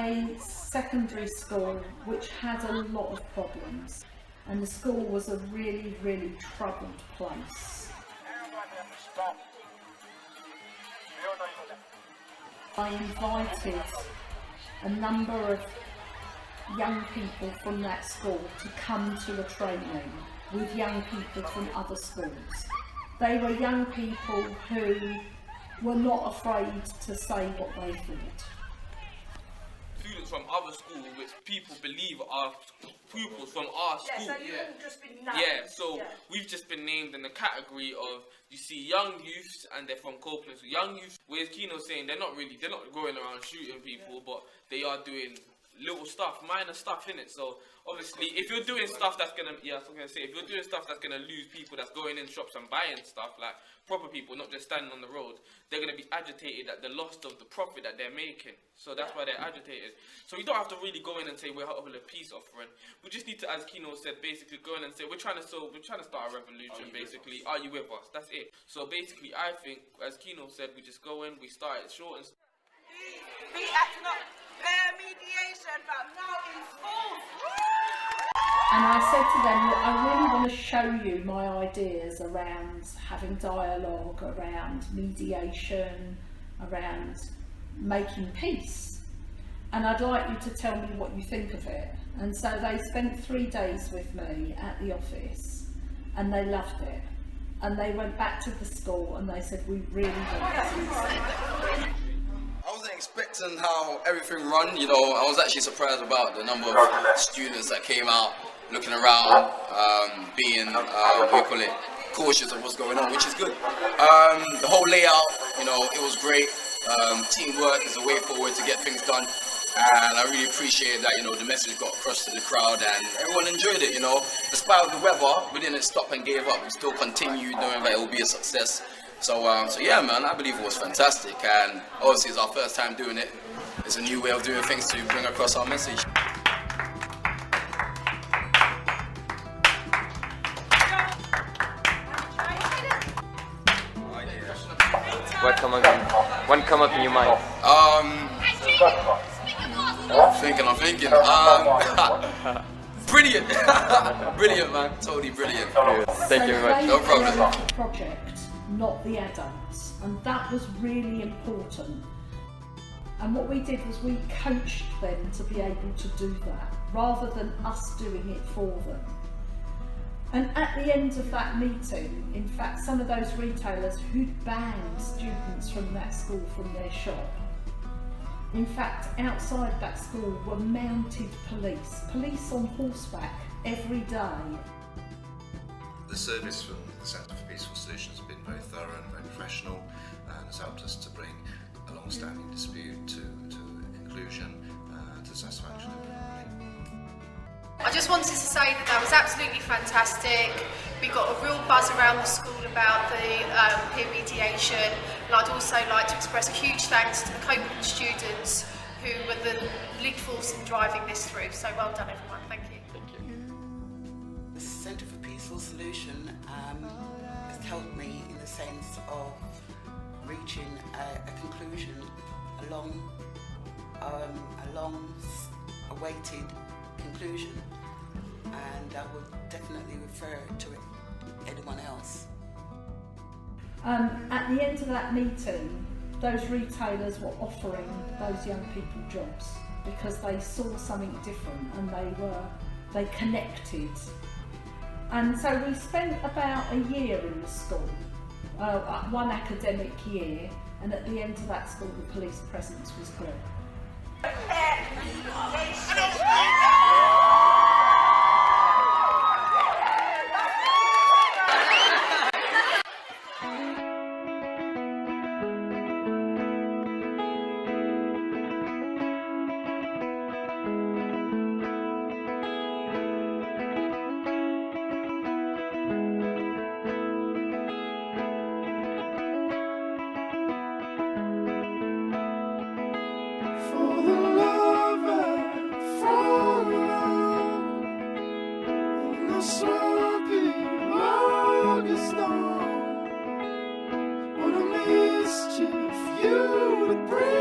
a secondary school which had a lot of problems, and the school was a really, really troubled place. I invited a number of young people from that school to come to a training with young people from other schools. They were young people who were not afraid to say what they thought. Students from other schools, which people believe are pupils from our school. So you haven't just been named. Yeah, so we've just been named in the category of, you see, young youths, and they're from Copeland. So young youths, whereas Keno's saying they're not going around shooting people, but they are doing little stuff, minor stuff, innit? So obviously, if you're doing stuff that's gonna, if you're doing stuff that's gonna lose people that's going in shops and buying stuff, like proper people, not just standing on the road, they're gonna be agitated at the loss of the profit that they're making. So that's why they're agitated. So you don't have to really go in and say we're having a peace offering. We just need to, as Keno said, basically go in and say we're trying to start a revolution. Basically, are you with us? That's it. So basically, I think, as Keno said, we just go in, we start it short and. Be acting up. Mediation, but now in full. And I said to them, look, I really want to show you my ideas around having dialogue, around mediation, around making peace. And I'd like you to tell me what you think of it. And so they spent 3 days with me at the office, and they loved it. And they went back to the school and they said, we really want this. I wasn't expecting how everything run, you know. I was actually surprised about the number of students that came out, looking around, being, cautious of what's going on, which is good. The whole layout, you know, it was great. Teamwork is a way forward to get things done. And I really appreciate that, you know, the message got across to the crowd and everyone enjoyed it, you know. Despite the weather, we didn't stop and gave up. We still continued knowing that it will be a success. So yeah, man, I believe it was fantastic, and obviously it's our first time doing it. It's a new way of doing things to bring across our message. What come up in your mind? I'm thinking. Brilliant, brilliant, man, totally brilliant. Thank you very much. No problem. The project, not the adults, and that was really important. And what we did was we coached them to be able to do that, rather than us doing it for them. And at the end of that meeting, in fact, some of those retailers who'd banned students from that school from their shop, in fact, outside that school were mounted police on horseback every day. The service from the Centre for Peaceful Solutions has been very thorough and very professional, and has helped us to bring a long-standing dispute to a conclusion, to the satisfaction of everybody. I just wanted to say that was absolutely fantastic. We got a real buzz around the school about the peer mediation, and I'd also like to express a huge thanks to the Copeland students who were the lead force in driving this through. So well done, everyone. Thank you. Thank you. The Centre for Peaceful Solution has helped me in the sense of reaching a conclusion, a long awaited conclusion, and I would definitely refer to anyone else. At the end of that meeting, those retailers were offering those young people jobs because they saw something different and they connected. And so we spent about a year in the school, one academic year, and at the end of that school the police presence was gone. You to bring